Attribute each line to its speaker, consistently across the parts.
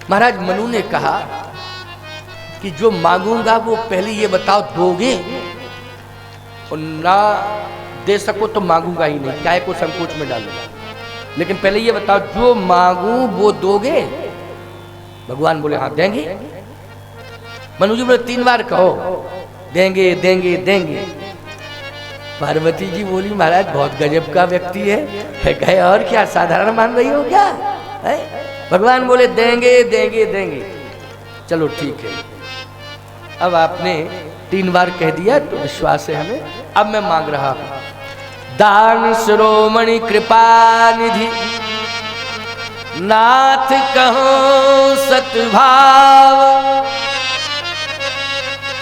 Speaker 1: महाराज मनु ने कहा कि जो मांगूंगा वो पहले ये बताओ दोगे, और ना दे सको तो मांगूंगा ही नहीं, काय को संकोच में डालूंगा, लेकिन पहले ये बताओ जो मांगू वो दोगे। भगवान बोले हाँ देंगे। मनु जी बोले 3 बार कहो देंगे देंगे देंगे। पार्वती जी बोली महाराज बहुत गजब का व्यक्ति है, कहे और क्या साधारण मान रही हो क्या है? भगवान बोले देंगे देंगे देंगे। चलो ठीक है, अब आपने 3 बार कह दिया तो विश्वास है हमें, अब मैं मांग रहा हूं। दान शिरोमणि कृपा निधि नाथ कहो सतभाव,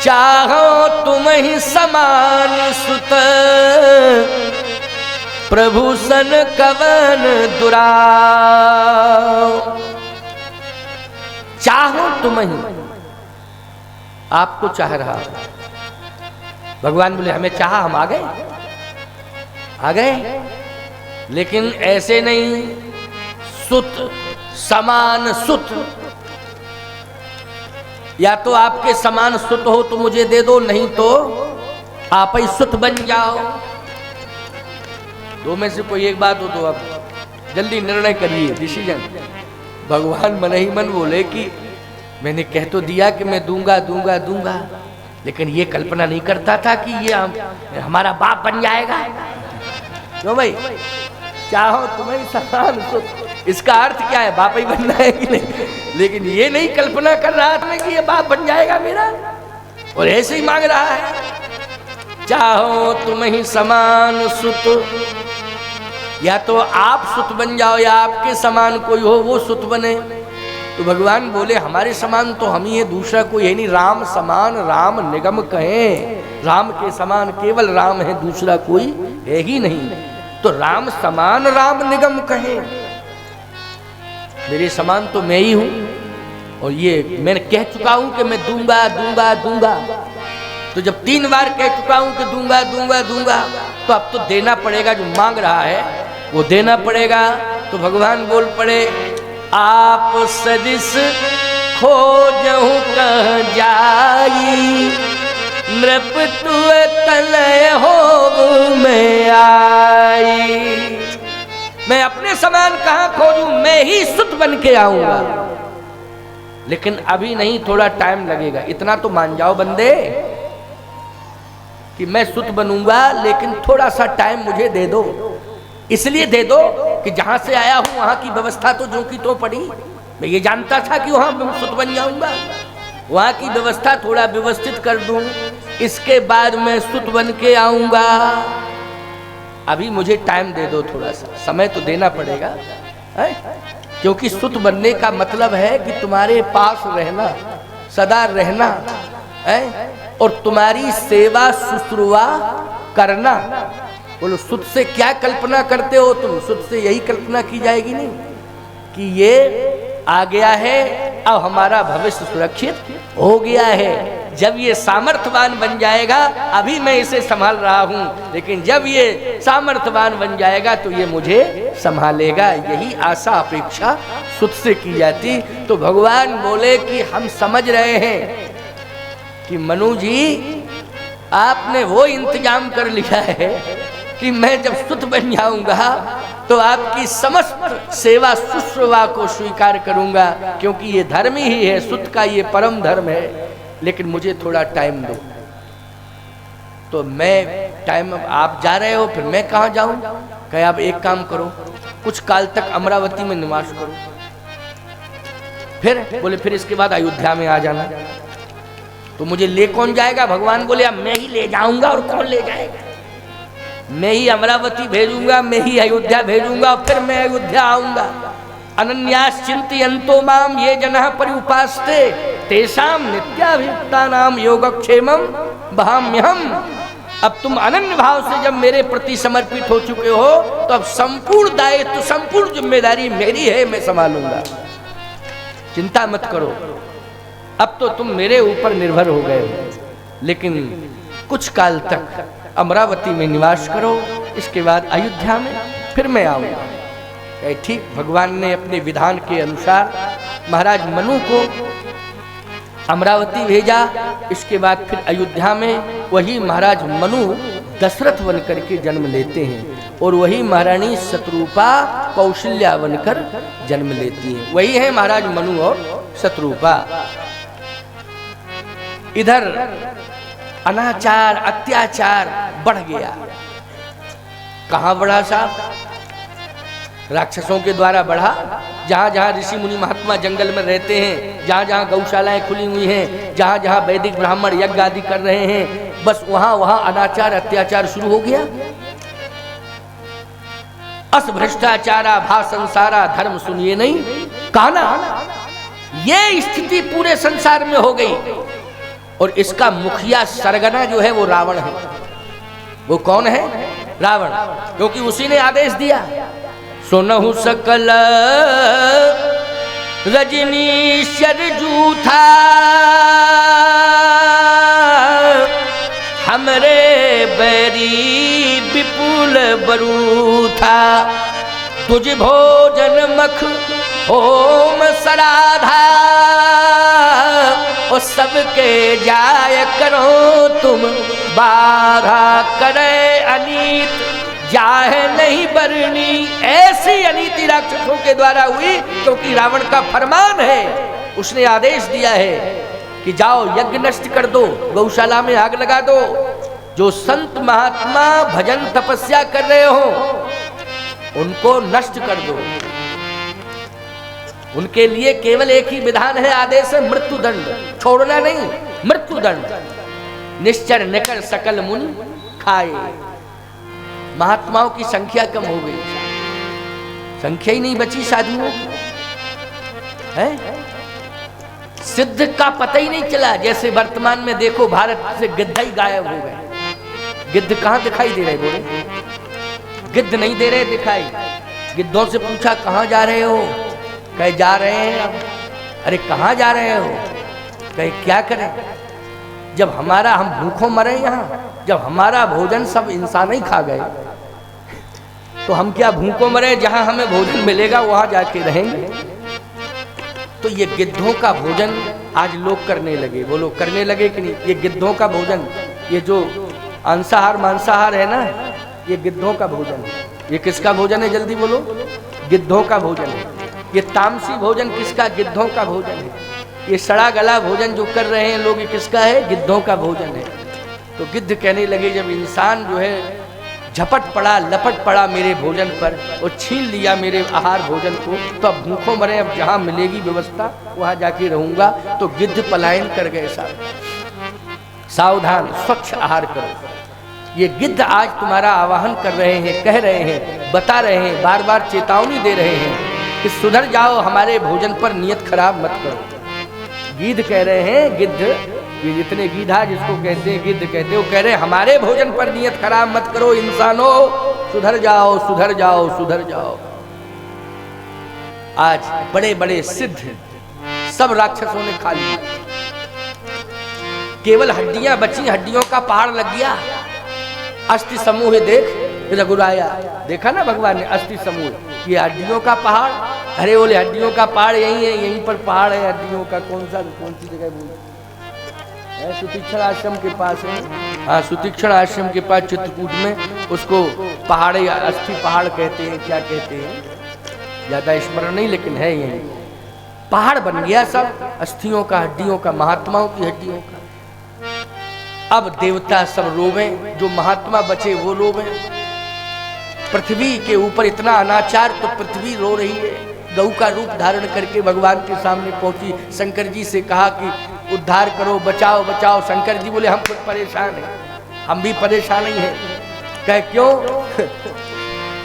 Speaker 1: चाहो तुम ही समान सुत, प्रभु सन कवन दुराव। चाहो तुम ही, आपको चाह रहा। भगवान बोले हमें चाहा, हम आ गए, लेकिन ऐसे नहीं, सुत समान सुत, या तो आपके समान सुत हो तो मुझे दे दो, नहीं तो आप ही सुत बन जाओ। 2 में से कोई एक बात हो तो आप जल्दी निर्णय करिए, डिसीजन। भगवान मन ही मन बोले कि मैंने कह तो दिया कि मैं दूंगा दूंगा दूंगा, लेकिन ये कल्पना नहीं करता था कि ये हमारा बाप बन जाएगा। क्यों भाई, चाहो तुम्हें समान सुत, इसका अर्थ क्या है, बाप ही बनना है कि नहीं, लेकिन ये नहीं कल्पना कर रहा था कि ये बाप बन जाएगा मेरा, और ऐसे ही मांग रहा है। चाहो तुम ही समान सुत, या तो आप सुत बन जाओ या आपके समान कोई हो वो सुत बने। तो भगवान बोले हमारे समान तो हम ही है, दूसरा कोई है नहीं। राम समान राम निगम कहें, राम के समान केवल राम है, दूसरा कोई है ही नहीं। तो राम समान राम निगम कहें, मेरे समान तो मैं ही हूं, और ये मैंने कह चुका हूं कि मैं दूंगा दूंगा दूंगा। तो जब 3 बार कह चुका हूं कि दूंगा दूंगा दूंगा, तो अब तो देना पड़ेगा, जो मांग रहा है वो देना पड़ेगा। तो भगवान बोल पड़े आप सदिस खोजहु कह जाई, नृप तुए तनय होब में आई। मैं अपने समान कहाँ खोजूं, मैं ही सुत बन के आऊंगा, लेकिन अभी नहीं, थोड़ा टाइम लगेगा। इतना तो मान जाओ बंदे कि मैं सुत बनूंगा, लेकिन थोड़ा सा टाइम मुझे दे दो। इसलिए दे दो कि जहां से आया हूं वहां की व्यवस्था तो जो की तो पड़ी। मैं ये जानता था कि वहां मैं सुत बन जाऊंगा, वहां की व्यवस्था थोड़ा व्यवस्थित कर दूं, इसके बाद मैं सुत बन के आऊंगा। अभी मुझे टाइम दे दो, थोड़ा सा समय तो देना पड़ेगा है? क्योंकि सुत बनने का मतलब है कि तुम्हारे पास रहना, सदा रहना है, और तुम्हारी सेवा शुश्रूषा करना। बोलो सुत से क्या कल्पना करते हो तुम? सुत से यही कल्पना की जाएगी नहीं कि ये आ गया है, अब हमारा भविष्य सुरक्षित हो गया है। जब ये सामर्थ्यवान बन जाएगा, अभी मैं इसे संभाल रहा हूं, लेकिन जब ये सामर्थ्यवान बन जाएगा तो ये मुझे संभालेगा। यही आशा अपेक्षा सुत से की जाती। तो भगवान बोले कि हम समझ रहे हैं कि मनु जी आपने वो इंतजाम कर लिया है कि मैं जब सुत बन जाऊंगा तो आपकी समस्त सेवा शुश्रूषा को स्वीकार करूंगा, क्योंकि ये धर्म ही है, सुत का ये परम धर्म है। लेकिन मुझे थोड़ा टाइम दो। तो मैं टाइम, आप जा रहे हो, फिर मैं कहाँ जाऊं? कहे आप एक काम करो, कुछ काल तक अमरावती में निवास करो, फिर बोले फिर इसके बाद अयोध्या में आ जाना। तो मुझे ले कौन जाएगा? भगवान बोले अब मैं ही ले जाऊंगा, और कौन ले जाएगा? मैं ही अमरावती भेजूंगा, मैं ही अयोध्या भेजूंगा, फिर मैं अयोध्या आऊंगा। अनन्यास चिंतयन्तो माम ये जनः पर्युपास्ते, तेषां नित्याभियुक्तानां योगक्षेमं वहाम्यहम्। अब तुम अनन्य भाव से जब मेरे प्रति समर्पित हो चुके हो, तो अब संपूर्ण दायित्व, संपूर्ण जिम्मेदारी मेरी है, मैं संभालूंगा, चिंता मत करो। अब तो तुम मेरे ऊपर निर्भर हो गए हो, लेकिन कुछ काल तक अमरावती में निवास करो, इसके बाद अयोध्या में, फिर मैं आऊंगा। ठीक, भगवान ने अपने विधान के अनुसार महाराज मनु को अमरावती भेजा। इसके बाद फिर अयोध्या में वही महाराज मनु दशरथ बनकर के जन्म लेते हैं और वही महारानी शत्रुपा कौशल्या बनकर जन्म लेती हैं। वही है महाराज मनु और शत्रुपा। इधर अनाचार अत्याचार बढ़ गया। कहां बढ़ा साहब? राक्षसों के द्वारा बढ़ा। जहां जहां ऋषि मुनि महात्मा जंगल में रहते हैं, जहां जहां गौशालाएं खुली हुई हैं, जहां जहां वैदिक ब्राह्मण यज्ञ आदि कर रहे हैं, बस वहां वहां अनाचार अत्याचार शुरू हो गया। अस भ्रष्टाचारा भा संसारा धर्म सुनिए नहीं काना। ये स्थिति पूरे संसार में हो गई और इसका मुखिया सरगना जो है वो रावण है। वो कौन है? रावण। क्योंकि उसी ने आदेश दिया, सुनहु सकल रजनीश्वर जूथा हमरे बैरी विपुल बरूथा तुझ भोजन मख होम सराधा और सबके जाय करो तुम बाधा करे अनीत जाहे नहीं बरनी। ऐसी अनीति राक्षसों के द्वारा हुई क्योंकि रावण का फरमान है। उसने आदेश दिया है कि जाओ यज्ञ नष्ट कर दो, गौशाला में आग लगा दो। जो संत महात्मा भजन तपस्या कर रहे हो उनको नष्ट कर दो। उनके लिए केवल एक ही विधान है, आदेश है मृत्यु दंड, छोड़ना नहीं, मृत्यु दंड। निश्चर निकर सकल मुनि खाए। महात्माओं की संख्या कम हो गई, संख्या ही नहीं बची साधुओं की है। सिद्ध का पता ही नहीं चला। जैसे वर्तमान में देखो भारत से गिद्ध ही गायब हो गए। गिद्ध कहाँ दिखाई दे रहे? बोले गिद्ध नहीं दे रहे दिखाई। गिद्धों से पूछा कहाँ जा रहे हो? कहे जा रहे हैं अब। अरे कहाँ जा रहे हो? कहे क्या करें जब हमारा हम भूखों मरे यहाँ, जब हमारा भोजन सब इंसान ही खा गए तो हम क्या भूखों मरे? जहाँ हमें भोजन मिलेगा वहाँ जाके रहेंगे। तो ये गिद्धों का भोजन आज लोग करने लगे। बोलो करने लगे कि नहीं? ये गिद्धों का भोजन, ये जो अंसाहार मांसाहार है ना, ये गिद्धों का भोजन है। ये किसका भोजन है? जल्दी बोलो। गिद्धों का भोजन है। ये तामसी भोजन किसका? गिद्धों का भोजन है। ये सड़ा गला भोजन जो कर रहे हैं लोग, ये किसका है? गिद्धों का भोजन है। तो गिद्ध कहने लगे जब इंसान जो है झपट पड़ा लपट पड़ा मेरे भोजन पर और छीन लिया मेरे आहार भोजन को, तो अब भूखों मरे, अब जहाँ मिलेगी व्यवस्था वहाँ जाके रहूंगा। तो गिद्ध पलायन कर गए। सावधान, स्वच्छ आहार करो। ये गिद्ध आज तुम्हारा आवाहन कर रहे हैं, कह रहे हैं, बता रहे हैं, बार बार चेतावनी दे रहे हैं कि सुधर जाओ, हमारे भोजन पर नियत खराब मत करो। गिद्ध कह रहे हैं, गिद्ध ये जितने गीधा जिसको कहते हैं गिद्ध कहते हैं, वो कह रहे हैं हमारे भोजन पर नियत खराब मत करो इंसानों, सुधर जाओ सुधर जाओ सुधर जाओ। आज बड़े बड़े सिद्ध सब राक्षसों ने खा लिया, केवल हड्डियां बची, हड्डियों का पहाड़ लग गया। अस्थि समूह देख रघुराया, देखा ना भगवान ने अस्थि समूह, ये हड्डियों का पहाड़। अरे बोले हड्डियों का पहाड़ यही है, यहीं पर पहाड़ है हड्डियों का। कौन सी जगह बोले? सुतीक्षण आश्रम के पास है। हाँ, सुतीक्षण आश्रम के पास चित्रकूट में उसको पहाड़ या अस्थि पहाड़ कहते हैं, क्या कहते हैं ज्यादा स्मरण नहीं, लेकिन है यही पहाड़ बन गया सब अस्थियों का, हड्डियों का, महात्माओं की हड्डियों का। अब देवता सब रोवे, जो महात्मा बचे वो रोवे। पृथ्वी के ऊपर इतना अनाचार, तो पृथ्वी रो रही है। गऊ का रूप धारण करके भगवान के सामने पहुंची, शंकर जी से कहा कि उद्धार करो, बचाओ बचाओ। शंकर जी बोले हम खुद परेशान हैं, हम भी परेशान ही हैं। कहे क्यों?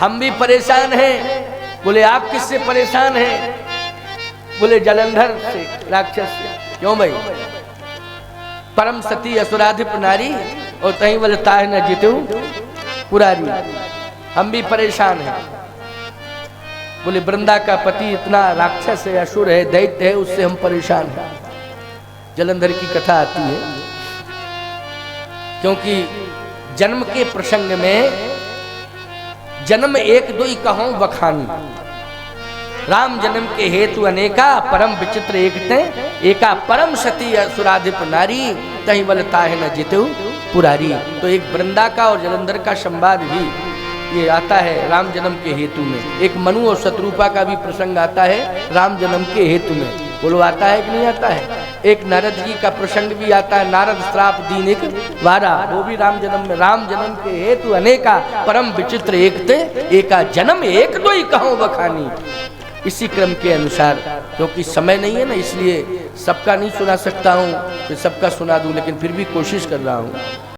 Speaker 1: हम भी परेशान हैं। बोले आप किससे परेशान हैं? बोले जलंधर से, राक्षस से। क्यों भाई? परम सती असुराधिप नारी और तहीं बोलता है न जीतू पुरारी, हम भी परेशान हैं। बोले वृंदा का पति इतना राक्षस है, असुर है, दैत्य है, उससे हम परेशान हैं। जलंधर की कथा आती है क्योंकि जन्म के प्रसंग में जन्म एक दो ही कहूं बखानी, राम जन्म के हेतु अनेका, परम विचित्र एकते एका, परम सती असुराधिप नारी, तही बल ताहे न जितु पुरारी। तो एक वृंदा का और जलंधर का संवाद भी ये आता है राम जन्म के हेतु में। एक मनु और शत्रुपा का भी प्रसंग आता है राम जन्म के हेतु में। बोलो आता है कि नहीं आता है? एक नारद जी का प्रसंग भी आता है, नारद श्राप दीन एक वारा, वो भी राम जन्म में। राम जन्म के हेतु अनेका, परम विचित्र एकते एका, जन्म एक दो ही कहो बखानी। इसी क्रम के अनुसार, क्योंकि समय नहीं है ना, इसलिए सबका नहीं सुना सकता हूँ कि सबका सुना दूं, लेकिन फिर भी कोशिश कर रहा हूँ।